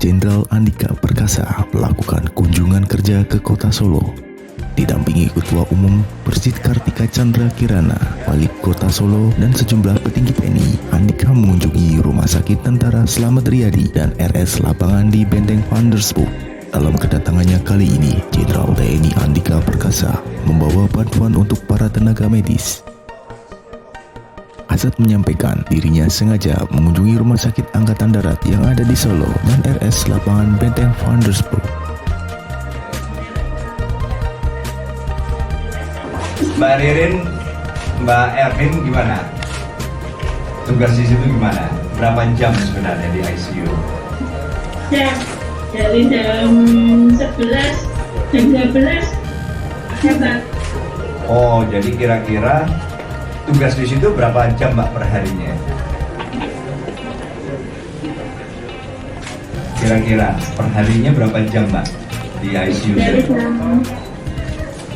Jenderal Andika Perkasa melakukan kunjungan kerja ke Kota Solo. Didampingi Ketua Umum Persit Kartika Chandra Kirana, Wali Kota Solo, dan sejumlah petinggi TNI, Andika mengunjungi Rumah Sakit Tentara Slamet Riyadi dan RS Lapangan di Benteng Vandersburg. Dalam kedatangannya kali ini, Jenderal TNI Andika Perkasa membawa bantuan untuk para tenaga medis. Azad menyampaikan dirinya sengaja mengunjungi Rumah Sakit Angkatan Darat yang ada di Solo dan RS Lapangan Benteng Vandersburg. Mbak Ririn, Mbak Ervin gimana? Tugas di situ gimana? Berapa jam sebenarnya di ICU? Ya, dari jam 11, jam 12, hebat. Oh, jadi kira-kira tugas di situ berapa jam Mbak per harinya? Kira-kira per harinya berapa jam Mbak di ICU? Dari jam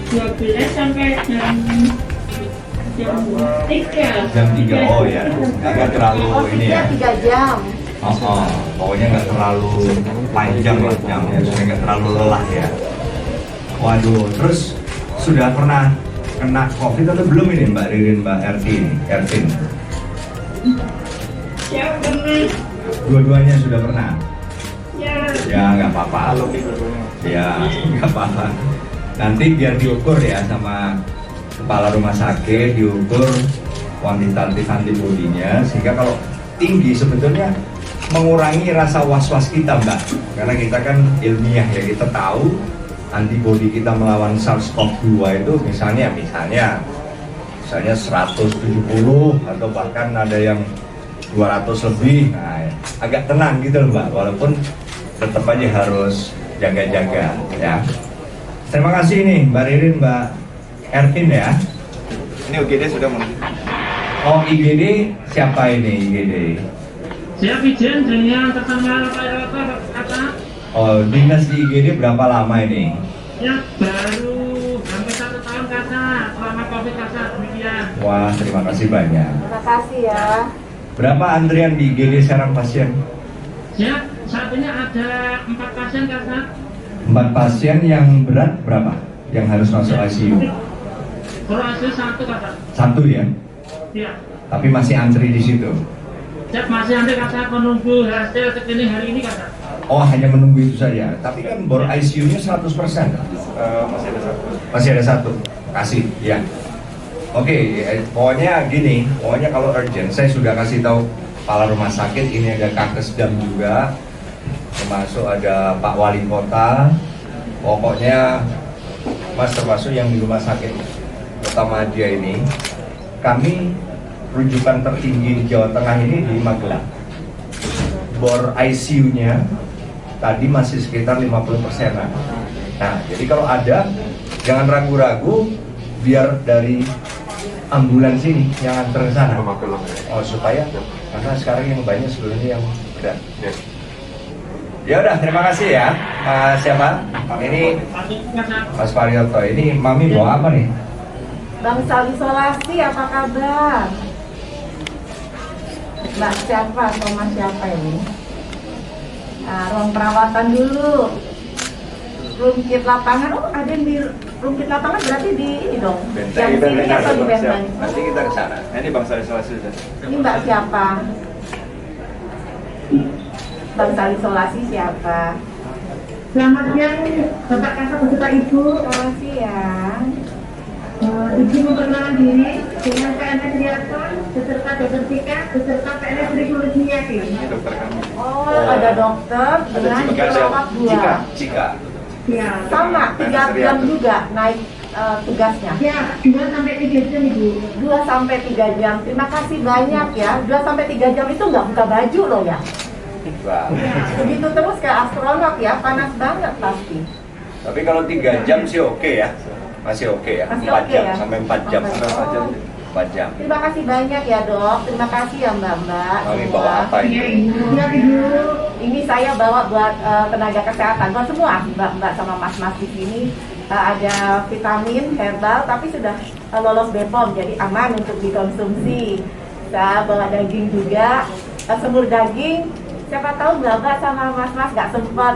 12 sampai jam 3. Jam 3, oh ya, nggak terlalu ini ya. 3 jam. Pokoknya nggak terlalu panjang lah jamnya, supaya nggak terlalu lelah ya. Waduh, terus sudah pernah kena COVID atau belum ini Mbak Ririn, Mbak Ervin? Ya, pernah. Dua-duanya sudah pernah? Ya, Ya nggak apa-apa. Ya nggak apa-apa. Nanti biar diukur ya sama kepala rumah sakit, diukur kuantitatif antibodinya, sehingga kalau tinggi sebetulnya mengurangi rasa was-was kita Mbak. Karena kita kan ilmiah ya, kita tahu antibodi kita melawan SARS-CoV-2 itu misalnya 170 atau bahkan ada yang 200 lebih. Nah, agak tenang gitu loh Mbak, walaupun tetap aja harus jaga-jaga ya. Terima kasih nih Mbak Ririn, Mbak Ervin ya. Ini UGD sudah mulai. Oh, IGD siapa ini IGD? saya Pijen dengan tersangka kata Oh, dinas di IGD berapa lama ini? ya baru hampir 1 tahun kata selama COVID kata demikian. Wah, terima kasih banyak. Terima kasih ya. Berapa antrian di IGD sekarang pasien? Ya, saat ini ada 4 pasien kata. 4 pasien yang berat berapa? Yang harus masuk ICU? Kalau hasil 1 kata. 1 ya? Ya. Tapi masih antri di situ. Saya masih ada kata menunggu hasil screening hari ini kata. Oh, hanya menunggu itu saja. Tapi kan bor ICU-nya 100%. Masih ada satu. Masih ada 1. Kasih, ya. Oke, pokoknya gini, pokoknya kalau urgent, saya sudah kasih tahu kepala rumah sakit, ini ada Kakesdam juga, termasuk ada Pak Wali Kota. Pokoknya Mas, termasuk yang di rumah sakit Kota ini, kami rujukan tertinggi di Jawa Tengah ini di Magelang. Bor ICU-nya tadi masih sekitar 50%-an. Nah, jadi kalau ada, jangan ragu-ragu, biar dari ambulans ini yang antar ke sana. Oh, supaya karena sekarang yang banyak sebenarnya yang berat. Ya udah, terima kasih ya. Mas siapa? Ini Mas Faryoto. Ini Mami bawa apa nih? Bang Sal isolasi, apa kabar? Mbak siapa atau Mas siapa ini? Nah, ruang perawatan dulu. Rumkit lapangan, oh ada yang di rumkit lapangan berarti di ini dong. Yang sini atau di Benteng? Nanti kita ke sana. Ini bangsa isolasi sudah. Ini Mbak siapa? Bang Sal isolasi siapa? Selamat siang Bapak Kakak beserta Ibu. Selamat siang. Ibu memperkenalkan diri dengan PNS Riaton beserta Dr. Tika beserta PNS Revolusi Yakin. Ini dokter kami. Oh, ada dokter dengan perawat 2. Cika. Ya. Sama, 3 jam juga naik tugasnya. Ya, 2 sampai 3 jam Ibu. 2 sampai 3 jam. Terima kasih banyak ya. 2 sampai 3 jam itu nggak buka baju loh ya. Wah. Begitu terus kayak astronot ya, panas banget pasti. Tapi kalau 3 jam sih oke ya. Masih oke ya. Masih 4 oke jam ya? sampai 4 jam. Sampai 4 jam. 4 jam. Terima kasih banyak ya dok. Terima kasih ya mbak-mbak. Mami semua. bawa apa Iya ini? Ibu. Ya Ibu. Ini saya bawa buat tenaga kesehatan, buat semua mbak-mbak sama mas-mas di sini. Ada vitamin herbal, tapi sudah lolos BPOM, jadi aman untuk dikonsumsi. Saya bawa daging juga, semur daging, siapa tahu Mbak sama Mas nggak sempat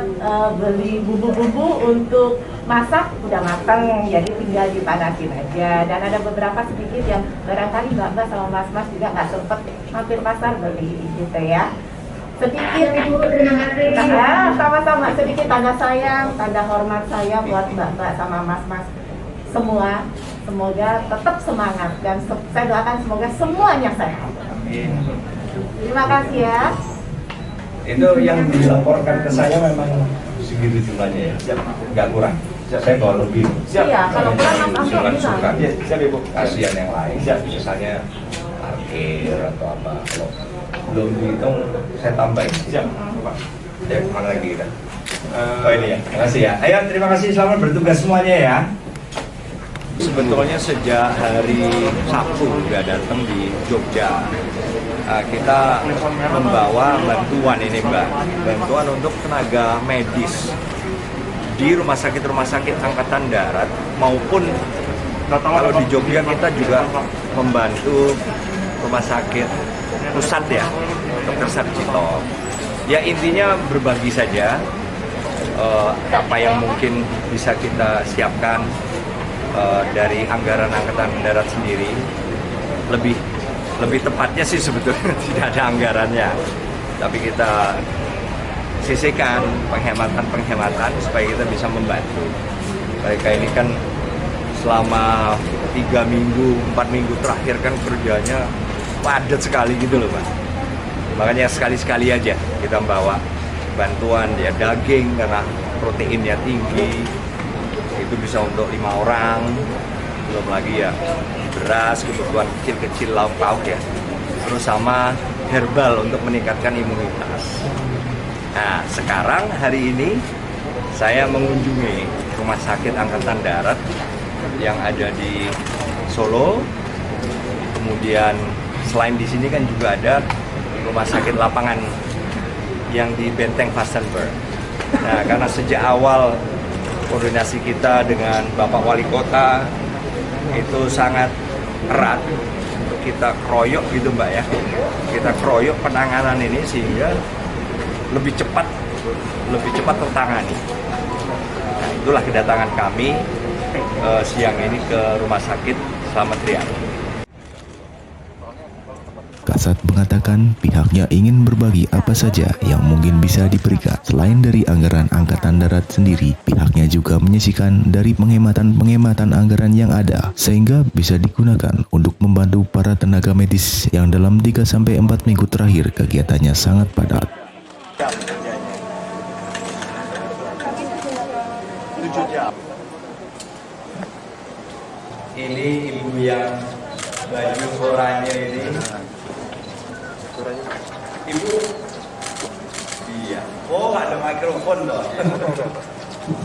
beli bumbu-bumbu untuk masak, udah matang, jadi tinggal dipanasin aja. Dan ada beberapa sedikit yang barangkali Mbak sama Mas juga nggak sempat mampir pasar beli gitu ya. Sedikit Ibu, terima kasih. nah, sama-sama sedikit tanda sayang, tanda hormat saya buat Mbak sama Mas semua. Semoga tetap semangat dan saya doakan semoga semuanya sehat. Amin. Terima kasih ya. Itu yang dilaporkan ke saya memang segitu jumlahnya ya, nggak kurang. Saya bawa lebih. Iya, kalau kurang Mas Angga Usulkan bilang. Ya, siap Ibu. kasihan yang lain. Misalnya parkir atau apa. Kalau belum dihitung, saya tambahin. Siap, Bapak. Ya, kemana lagi kita? Eh, Oh ini ya, terima kasih ya. Ayo, terima kasih, selamat bertugas semuanya ya. Sebetulnya sejak hari Sabtu udah datang di Jogja. Kita membawa bantuan ini Mbak, bantuan untuk tenaga medis di rumah sakit Angkatan Darat maupun kalau di Jogja kita juga membantu rumah sakit pusat ya, Dr. Sarjito. Ya intinya berbagi saja apa yang mungkin bisa kita siapkan dari anggaran Angkatan Darat sendiri. Lebih tepatnya sih sebetulnya tidak ada anggarannya, tapi kita sisihkan penghematan supaya kita bisa membantu mereka. Ini kan selama 3 minggu, 4 minggu terakhir kan kerjanya padat sekali gitu loh Pak. Makanya sekali-sekali aja kita bawa bantuan ya, daging karena proteinnya tinggi, itu bisa untuk 5 orang, belum lagi ya beras, kebutuhan kecil-kecil lauk-lauk ya, terus sama herbal untuk meningkatkan imunitas. Nah sekarang hari ini saya mengunjungi rumah sakit Angkatan Darat yang ada di Solo. Kemudian selain di sini kan juga ada rumah sakit lapangan yang di Benteng Vastenburg. Nah karena sejak awal koordinasi kita dengan Bapak Wali Kota itu sangat erat, untuk kita keroyok gitu Mbak ya, kita keroyok penanganan ini sehingga lebih cepat tertangani. Nah, itulah kedatangan kami siang ini ke Rumah Sakit Slamet Riyadi. Kasat mengatakan pihaknya ingin berbagi apa saja yang mungkin bisa diberikan. Selain dari anggaran Angkatan Darat sendiri, pihaknya juga menyisihkan dari penghematan anggaran yang ada, sehingga bisa digunakan untuk membantu para tenaga medis yang dalam 3-4 minggu terakhir kegiatannya sangat padat. 7 jam. Ini ibu yang baju oranye ini. Ibu, iya. Oh, nggak ada mikrofon loh.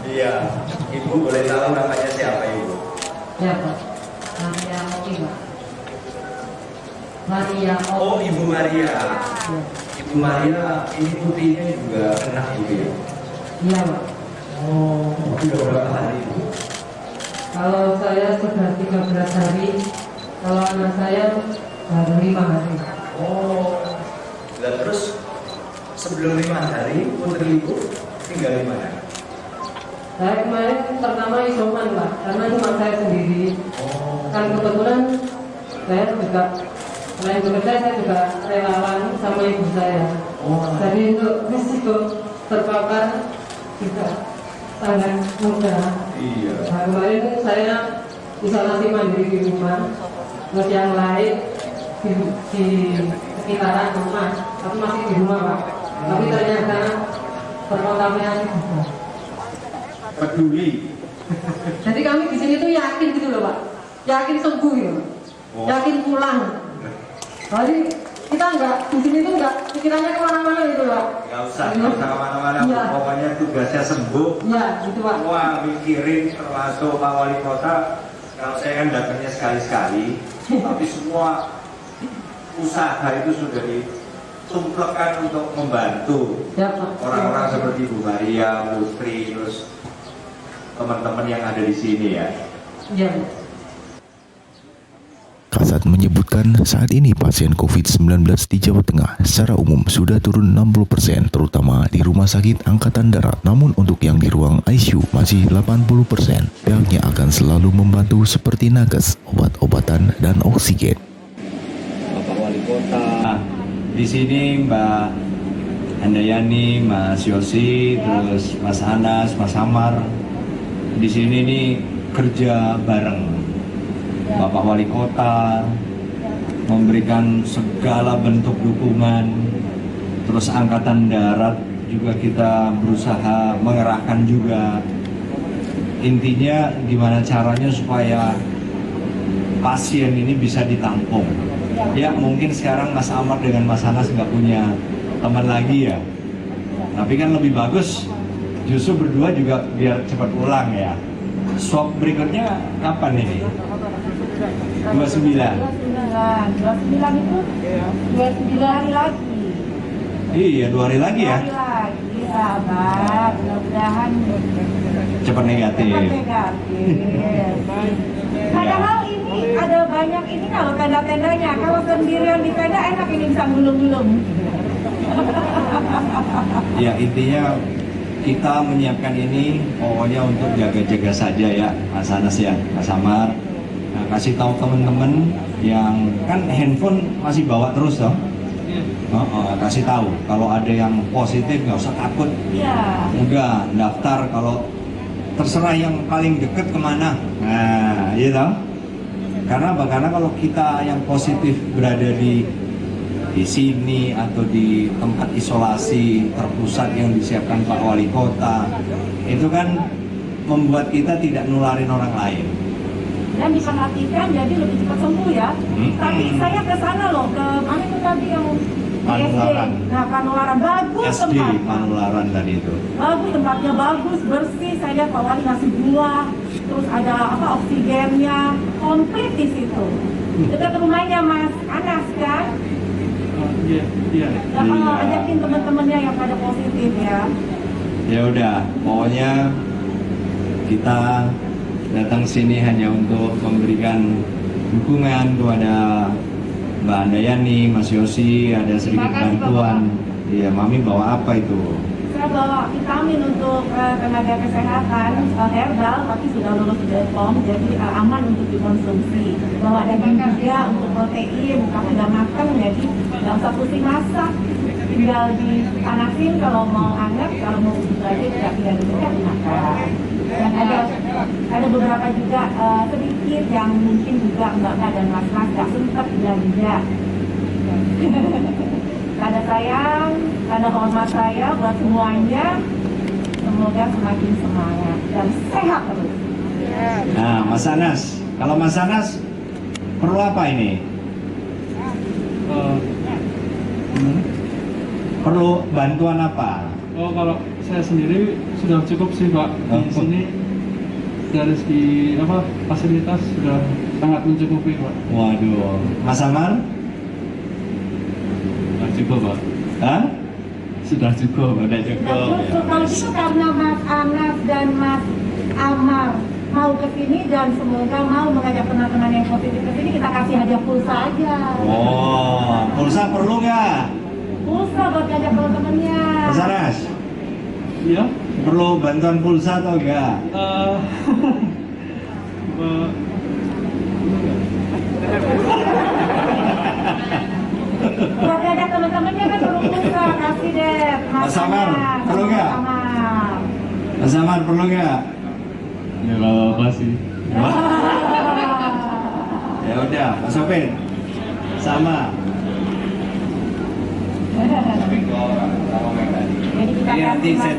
Iya. Ibu boleh tahu namanya siapa Ibu? Ya Pak, Maria Oki Pak. Maria Oki. Oh, Ibu Maria. Ya. Ibu Maria, ini putihnya juga kena Ibu ya? Iya Pak. Oh, sudah berapa hari Ibu? Kalau saya sudah 13 hari, kalau anak saya baru 5 hari. Oh, dan terus sebelum 5 hari putri Ibu tinggal di mana? Saya kemarin pertama isoman Pak, karena cuma saya sendiri. Oh, Kan kebetulan saya juga selain bekerja saya juga relawan sama ibu saya. Oh. Jadi untuk risiko terpapar juga sangat mudah. iya. Nah, kemarin saya isolasi mandiri di rumah, terus yang lain di sekitaran rumah, tapi masih di rumah Pak. Tapi ternyata terkontaminasi juga. Peduli. Jadi kami di sini tuh yakin gitu loh Pak, yakin sembuh gitu, Oh. yakin pulang. Jadi kita nggak di sini tuh nggak pikirannya kemana-mana gitu Pak. Nggak usah kemana-mana. Iya. Pokoknya tugasnya sembuh. Iya gitu Pak. Wah, mikirin termasuk Pak Wali Kota. Kalau saya kan datangnya sekali-sekali, tapi semua usaha itu sudah ditumplekkan untuk membantu Ya Pak. orang-orang seperti Bu Maria, Putri, terus teman-teman yang ada di sini ya. Iya. Kasat menyebutkan saat ini pasien COVID-19 di Jawa Tengah secara umum sudah turun 60%, terutama di Rumah Sakit Angkatan Darat. Namun untuk yang di ruang ICU masih 80%. Pihaknya akan selalu membantu seperti nakes, obat-obatan, dan oksigen. Bapak Wali Kota, di sini Mbak Handayani, Mas Yosi, terus Mas Anas, Mas Amar. Di sini nih kerja bareng. Bapak Wali Kota memberikan segala bentuk dukungan, terus Angkatan Darat juga kita berusaha mengerahkan juga. Intinya gimana caranya supaya pasien ini bisa ditampung. Ya mungkin sekarang Mas Amar dengan Mas Anas nggak punya teman lagi ya, tapi kan lebih bagus justru berdua juga biar cepat pulang ya. Swab berikutnya kapan ini? 29 itu 29 hari lagi. Iya, 2 hari lagi ya. 2 hari lagi, sabar. Mudah-mudahan Cepat negatif. Padahal ini ada banyak ini kalau tenda-tendanya. Kalau sendirian di tenda enak ini bisa gulung-gulung. Ya intinya kita menyiapkan ini pokoknya untuk jaga-jaga saja ya, Mas Anas ya, Mas Amar. Nah, kasih tahu teman-teman yang kan handphone masih bawa terus toh. Kasih tahu kalau ada yang positif nggak usah takut. Iya. Udah daftar, kalau terserah yang paling deket kemana. Nah, iya toh. Karena apa? Karena kalau kita yang positif berada di sini atau di tempat isolasi terpusat yang disiapkan Pak Wali Kota, itu kan membuat kita tidak nularin orang lain. Dan diperhatikan jadi lebih cepat sembuh ya. Tapi saya ke sana loh, ke mana itu tadi yang Panularan. Nah, Panularan bagus SD tempatnya. Panularan tadi itu. Bagus tempatnya, bagus, bersih. Saya lihat Pak Wali ngasih buah, terus ada apa oksigennya, komplit di situ. Dekat rumahnya Mas Anas kan? Iya. Nah, Iya. ajakin teman-temannya yang pada positif ya. Ya udah, pokoknya kita datang sini hanya untuk memberikan dukungan kepada Mbak Handayani, Mas Yosi, ada sedikit Terima kasih, bantuan. Iya, Mami bawa apa itu? Saya bawa vitamin untuk tenaga kesehatan herbal, tapi sudah lulus BPOM, jadi aman untuk dikonsumsi. Bawa daging juga untuk protein, tapi udah matang, jadi nggak usah pusing masak. Tinggal dipanasin kalau mau hangat, kalau mau begitu aja tidak dimakan. Dan ada beberapa juga sedikit yang mungkin juga Mbak dan Mas nggak sempat belanja. Tanda sayang, tanda hormat saya buat semuanya. Semoga semakin semangat dan sehat terus. Nah, Mas Anas, kalau Mas Anas perlu apa ini? Perlu bantuan apa? Oh, kalau saya sendiri sudah cukup sih Pak. Di sini dari segi fasilitas sudah sangat mencukupi Pak. Waduh, Mas Amar? Sudah cukup Pak. Hah? Sudah cukup. Udah cukup. Ya. Kalau itu karena Mas Anas dan Mas Amar mau ke sini dan semoga mau mengajak teman-teman yang positif ke sini, kita kasih hadiah pulsa aja. Oh, pulsa perlu nggak? Pulsa buat ngajak teman-temannya. Mas Anas, Iya. perlu bantuan pulsa atau enggak? Buat ngajak teman-temannya kan perlu pulsa, kasih deh. Mas Amar, Anas, perlu nggak? Mas Amar. Mas Amar perlu nggak? Ya kalau apa sih. Ya udah, Mas Sopin, sama. Jadi kita Iya, nanti kasih saya